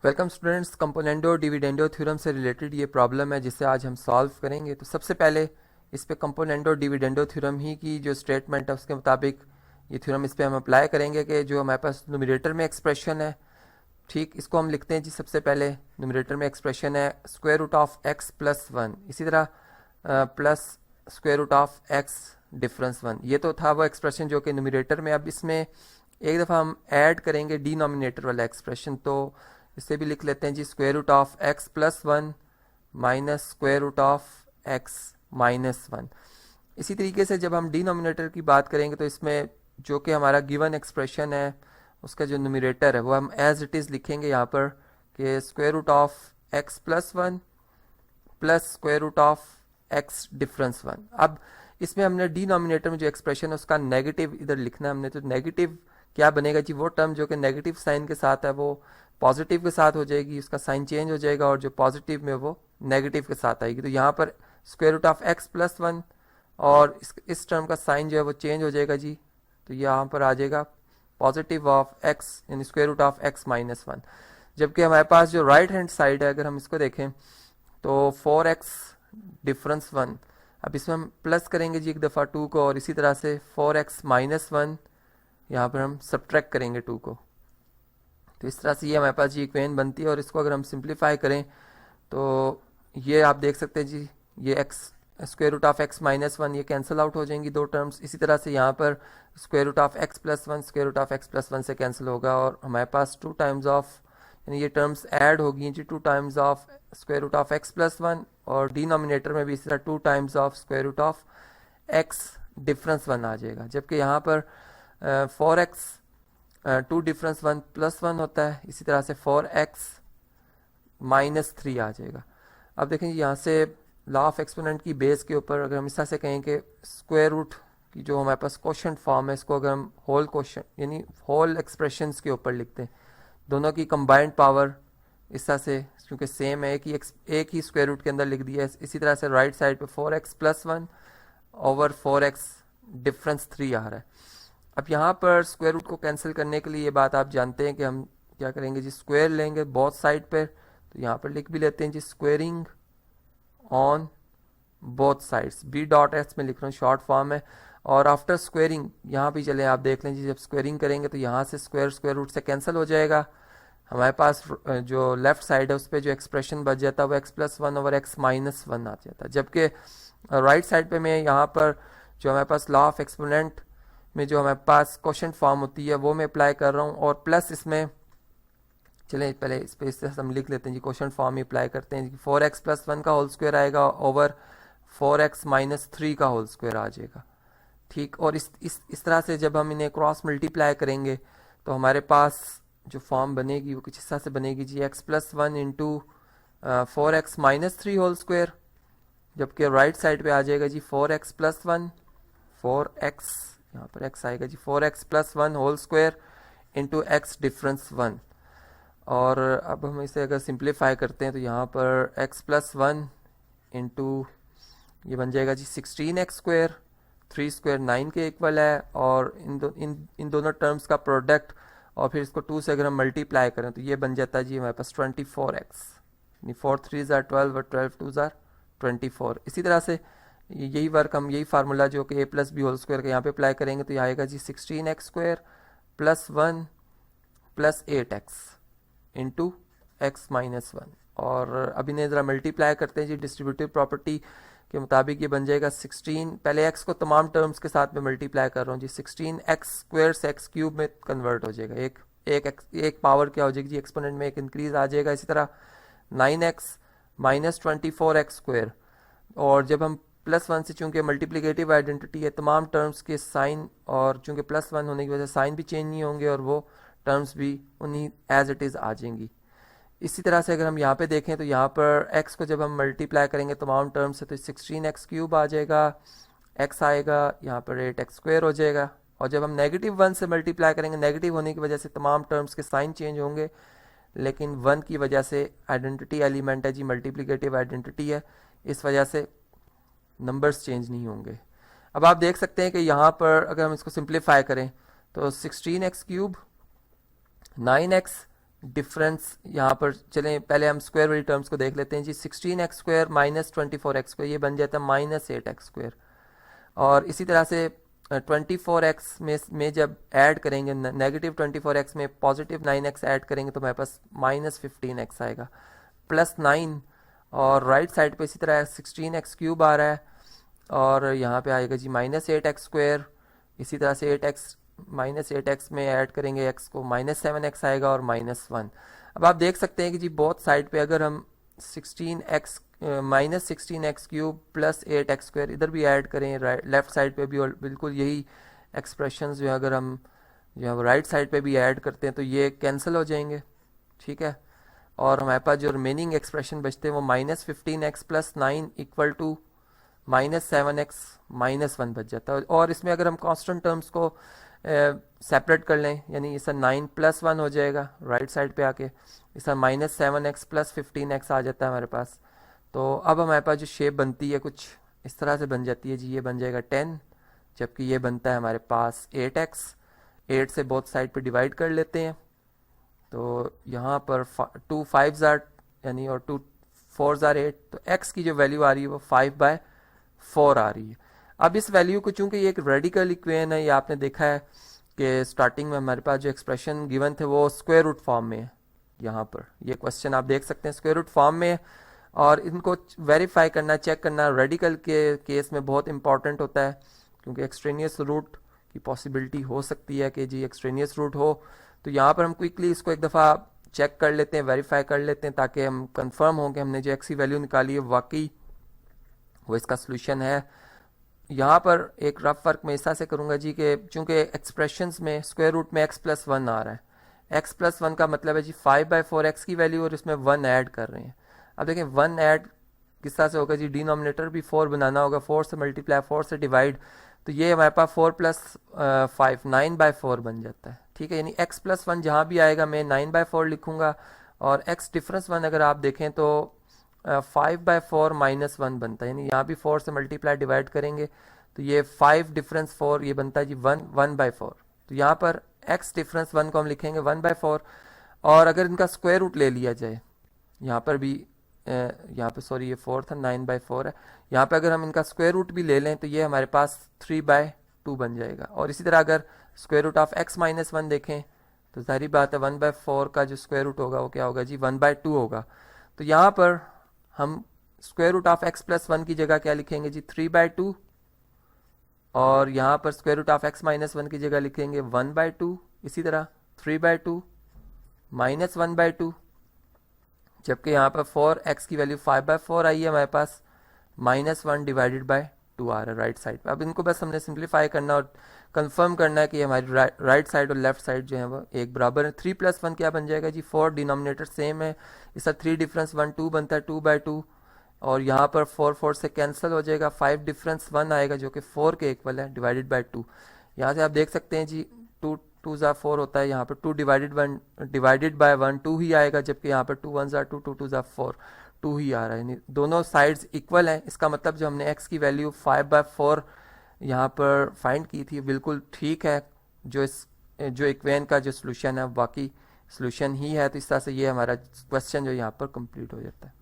Welcome students. Componendo dividendo theorem से related ये problem है जिसे आज हम सॉल्व करेंगे। तो सबसे पहले इस पे कंपोनेंडो डिविडेंडो थ्योरम ही की जो स्टेटमेंट है उसके मुताबिक ये थ्योरम इस पे हम अप्लाई करेंगे कि जो हमारे पास न्यूमरेटर में एक्सप्रेशन है, ठीक, इसको हम लिखते हैं जी। सबसे पहले न्यूमरेटर में एक्सप्रेशन है square root of x plus one, इसी तरह plus square root of x difference one. ये तो था वो एक्सप्रेशन जो कि न्यूमरेटर में। अब इसमें एक दफ़ा हम ऐड करेंगे डिनोमिनेटर वाला एक्सप्रेशन, तो इसे भी लिख लेते हैं जी square root of x plus one minus square root of x minus one. इसी तरीके से जब हम डिनोमिनेटर की बात करेंगे तो इसमें जो कि हमारा गिवन एक्सप्रेशन है उसका जो न्यूमरेटर है वो हम एज इट इज़ लिखेंगे यहाँ पर कि square root of x plus one plus square root of x difference one. अब इसमें हमने डिनोमिनेटर में जो एक्सप्रेशन है उसका नेगेटिव इधर लिखना है हमने। तो नेगेटिव क्या बनेगा जी, वो टर्म जो कि नेगेटिव साइन के साथ है वो पॉजिटिव के साथ हो जाएगी, उसका साइन चेंज हो जाएगा, और जो पॉजिटिव में वो नेगेटिव के साथ आएगी। तो यहाँ पर square root of x plus one और इस टर्म का साइन जो है वो चेंज हो जाएगा जी। तो यहाँ पर आ जाएगा पॉजिटिव ऑफ एक्स यानी square root of x minus one. जबकि हमारे पास जो राइट हैंड साइड है अगर हम इसको देखें तो 4x डिफरेंस वन, अब इसमें हम प्लस करेंगे जी एक दफ़ा 2 को, और इसी तरह से 4x माइनस वन यहाँ पर हम सब्ट्रैक्ट करेंगे 2 को। तो इस तरह से ये हमारे पास जी इक्वेशन बनती है। और इसको अगर हम सिंप्लीफाई करें तो ये आप देख सकते हैं जी, ये X square root of x minus one ये कैंसिल आउट हो जाएंगी दो टर्म्स। इसी तरह से यहाँ पर square root of x plus one square root of x plus one से कैंसिल होगा, और हमारे पास 2 टाइम्स ऑफ यानी ये टर्म्स ऐड होगी जी 2 times of square root of x plus one, और डिनोमिनेटर में भी इसी तरह 2 times of square root of x difference one आ जाएगा। जबकि यहाँ पर 4x 2 difference one plus one होता है, इसी तरह से 4x माइनस थ्री आ जाएगा। अब देखें यहाँ से लॉ ऑफ एक्सपोनेंट की बेस के ऊपर अगर हम इस तरह से कहें कि स्क्वायर रूट की जो हमारे पास क्वेश्चन फॉर्म है इसको अगर हम होल क्वेश्चन यानी होल एक्सप्रेशंस के ऊपर लिखते हैं, दोनों की कंबाइंड पावर इस तरह से क्योंकि सेम है एक ही स्क्वायर रूट के अंदर लिख दिया है। इसी तरह से राइट साइड पे 4x plus one over 4x difference three आ रहा है। अब यहाँ पर स्क्वायर रूट को कैंसिल करने के लिए ये बात आप जानते हैं कि हम क्या करेंगे जी, स्क्वायर लेंगे बोथ साइड पर। तो यहाँ पर लिख भी लेते हैं जी squaring on both sides, B dot S में लिख रहा हूँ, शॉर्ट फॉर्म है। और आफ्टर स्क्वेयरिंग यहाँ भी चले आप देख लें जी, जब स्क्वेयरिंग करेंगे तो यहाँ से स्क्वायर रूट से कैंसिल हो जाएगा। हमारे पास जो लेफ्ट साइड है उस पर जो एक्सप्रेशन बच जाता है वो x plus one over x minus one आ जाता है। जबकि राइट साइड पे मैं यहाँ पर जो हमारे पास लॉ ऑफ एक्सपोनेंट में जो हमारे पास क्वेश्चन फॉर्म होती है वो मैं अप्लाई कर रहा हूँ, और प्लस इसमें चलें पहले इस पे इससे हम लिख लेते हैं जी, क्वेश्चन फॉर्म ही अप्लाई करते हैं। 4x प्लस वन का होल स्क्वायर आएगा ओवर 4x माइनस थ्री का होल स्क्वायर आ जाएगा, ठीक। और इस तरह से जब हम इन्हें क्रॉस मल्टीप्लाई करेंगे तो हमारे पास जो फॉर्म बनेगी वो कुछ इस तरह से बनेगी जी, x plus one into 4x minus three whole square. जबकि राइट साइड पे आ जाएगा जी 4x प्लस वन 4x, यहाँ पर x आएगा जी 4x plus one whole square into X difference one. और अब हम इसे अगर सिंप्लीफाई करते हैं तो यहाँ पर x प्लस वन इंटू ये बन जाएगा जी 16x स्क्वायर, 3 स्क्वायर 9 के इक्वल है, और इन दोनों टर्म्स का प्रोडक्ट और फिर इसको 2 से अगर हम मल्टीप्लाई करें तो ये बन जाता है जी हमारे पास 24x, यानी 4 3 ज़ार 12 और 12 2 ज़ार 24। इसी तरह से यही वर्क हम यही फार्मूला जो कि a plus B whole square का यहाँ पे अप्लाई करेंगे तो ये आएगा जी 16x square plus one plus 8x into X minus one. और अब इन्हें ज़रा मल्टीप्लाई करते हैं जी डिस्ट्रीब्यूटिव प्रॉपर्टी के मुताबिक ये बन जाएगा 16, पहले x को तमाम टर्म्स के साथ में मल्टीप्लाई कर रहा हूँ जी, 16x स्क्वायर से x क्यूब में कन्वर्ट हो जाएगा। एक पावर क्या हो जाएगी जी, एक्सपोनेंट में एक इंक्रीज आ जाएगा। इसी तरह 9x माइनस 24x स्क्वायर, और जब हम प्लस वन से चूंकि मल्टीप्लिकेटिव आइडेंटिटी है तमाम टर्म्स के साइन, और चूंकि प्लस वन होने की वजह से साइन भी चेंज नहीं होंगे और वो टर्म्स भी उन्हीं एज इट इज़ आ जाएंगी। इसी तरह से अगर हम यहाँ पे देखें तो यहाँ पर x को जब हम मल्टीप्लाई करेंगे तमाम टर्म से तो 16x क्यूब आ जाएगा, x आएगा यहाँ पर 8x स्क्वायर हो जाएगा। और जब हम नेगेटिव वन से मल्टीप्लाई करेंगे, नेगेटिव होने की वजह से तमाम टर्म्स के साइन चेंज होंगे, लेकिन वन की वजह से आइडेंटिटी एलिमेंट है जी, मल्टीप्लिकेटिव आइडेंटिटी है, इस वजह से नंबर्स चेंज नहीं होंगे। अब आप देख सकते हैं कि यहाँ पर अगर हम इसको सिंप्लीफाई करें तो 16x क्यूब 9x डिफरेंस यहाँ पर चलें, पहले हम स्क्वायर वाली टर्म्स को देख लेते हैं जी। 16x² माइनस 24x² ये बन जाता है -8x²। और इसी तरह से 24x में जब ऐड करेंगे नेगेटिव 24x में पॉजिटिव 9x ऐड करेंगे तो हमारे पास -15x आएगा प्लस 9। और राइट साइड पे इसी तरह 16x³ आ रहा है और यहाँ पे आएगा जी -8x²। इसी तरह से -8x में ऐड करेंगे x को -7x आएगा और -1। अब आप देख सकते हैं कि जी बोथ साइड पे अगर हम 16x -16x³ प्लस 8x² इधर भी ऐड करें लेफ्ट साइड पे भी, और बिल्कुल यही एक्सप्रेशंस जो है अगर हम जो है राइट साइड पे भी ऐड करते हैं तो ये कैंसिल हो जाएंगे, ठीक है। और हमारे पास जो रिमेनिंग एक्सप्रेशन बचते हैं वो -15x plus 9 equal to -7x -1 बच जाता है। और इसमें अगर हम कांस्टेंट टर्म्स को सेपरेट कर लें, यानी इसका 9 + 1 हो जाएगा राइट साइड पे आके, इसका -7x प्लस 15x आ जाता है हमारे पास। तो अब हमारे पास जो शेप बनती है कुछ इस तरह से बन जाती है जी। ये बन जाएगा 10, जबकि ये बनता है हमारे पास 8x। 8 से बोथ साइड पे डिवाइड कर लेते हैं तो यहाँ पर 2 5s आर यानी और 2 4s आर 8, तो x की जो वैल्यू आ रही है वो 5/4 आ रही है। अब इस वैल्यू को चूंकि ये एक रेडिकल इक्वेशन है, ये आपने देखा है कि स्टार्टिंग में हमारे पास जो एक्सप्रेशन गिवन थे वो स्क्वायर रूट फॉर्म में है। यहाँ पर ये क्वेश्चन आप देख सकते हैं स्क्वायर रूट फॉर्म में है, और इनको वेरीफाई करना, चेक करना रेडिकल के केस में बहुत इंपॉर्टेंट होता है, क्योंकि एक्सट्रेनियस रूट की पॉसिबिलिटी हो सकती है कि जी एक्सट्रेनियस रूट हो। तो यहाँ पर हम क्विकली इसको एक दफ़ा चेक कर लेते हैं, वेरीफाई कर लेते हैं, ताकि हम कंफर्म हों कि हमने जो x की वैल्यू निकाली है वाकई वो इसका सोल्यूशन है। यहाँ पर एक रफ वर्क मैं इस तरह से करूँगा जी कि चूँकि एक्सप्रेशंस में स्क्वायर रूट में x+1 आ रहा है, x+1 का मतलब है जी 5/4x की वैल्यू और इसमें 1 ऐड कर रहे हैं। अब देखें 1 ऐड किस तरह से होगा जी, डिनोमिनेटर भी 4 बनाना होगा, 4 से मल्टीप्लाई 4 से डिवाइड, तो ये हमारे पास 4 + 5 9/4 बन जाता है, ठीक है। यानी x+1 जहाँ भी आएगा मैं 9/4 लिखूंगा, और x डिफरेंस 1 अगर आप देखें तो 5/4 -1 बनता है, यानी यहाँ भी 4 से मल्टीप्लाई डिवाइड करेंगे तो ये 5 डिफरेंस 4 ये बनता है जी 1/4। तो यहाँ पर x डिफरेंस 1 को हम लिखेंगे 1/4, और अगर इनका स्क्वायर रूट ले लिया जाए, यहाँ पर भी यहाँ पे सॉरी ये 4 था, 9/4 है, यहाँ पे अगर हम इनका स्क्वायर रूट भी ले लें तो ये हमारे पास 3/2 बन जाएगा। और इसी तरह अगर स्क्वायर रूट ऑफ x -1 देखें तो सारी बात है 1/4 का जो स्क्वायर रूट होगा वो क्या होगा जी 1/2 होगा। तो यहाँ पर हम स्क्वायर रूट ऑफ x+1 की जगह क्या लिखेंगे जी 3/2, और यहाँ पर स्क्वायर रूट ऑफ x -1 की जगह लिखेंगे 1/2, इसी तरह 3/2 -1/2, जबकि यहाँ पर 4x की वैल्यू 5/4 आई है हमारे पास, -1/2 आ रहा है राइट साइड पे। अब इनको बस हमने सिंप्लीफाई करना और कंफर्म करना है कि हमारी राइट साइड और लेफ्ट साइड जो है वो एक बराबर है। 3 + 1 क्या बन जाएगा जी 4, डिनोमिनेटर सेम है, इसका 3 डिफरेंस 1 2 बनता है 2/2, और यहाँ पर 4 4 से कैंसिल हो जाएगा, 5 डिफरेंस 1 आएगा जो कि 4 के इक्वल है, डिवाइडेड बाई 2। यहाँ से आप देख सकते हैं जी 2 2 ज़ा 4 होता है, यहाँ पर 2 डिवाइडेड बाय 1 2 ही आएगा, जबकि यहाँ पर 2 1 ज़ा 2 2 2 ज़ा 4 2 ही आ रहा है, यानी दोनों साइड्स इक्वल हैं। इसका मतलब जो हमने x की वैल्यू 5/4 यहाँ पर फाइंड की थी बिल्कुल ठीक है, जो इक्वेशन का जो सोल्यूशन है वाकई सोल्यूशन ही है। तो इस तरह से ये हमारा क्वेश्चन जो यहाँ पर कंप्लीट हो जाता है।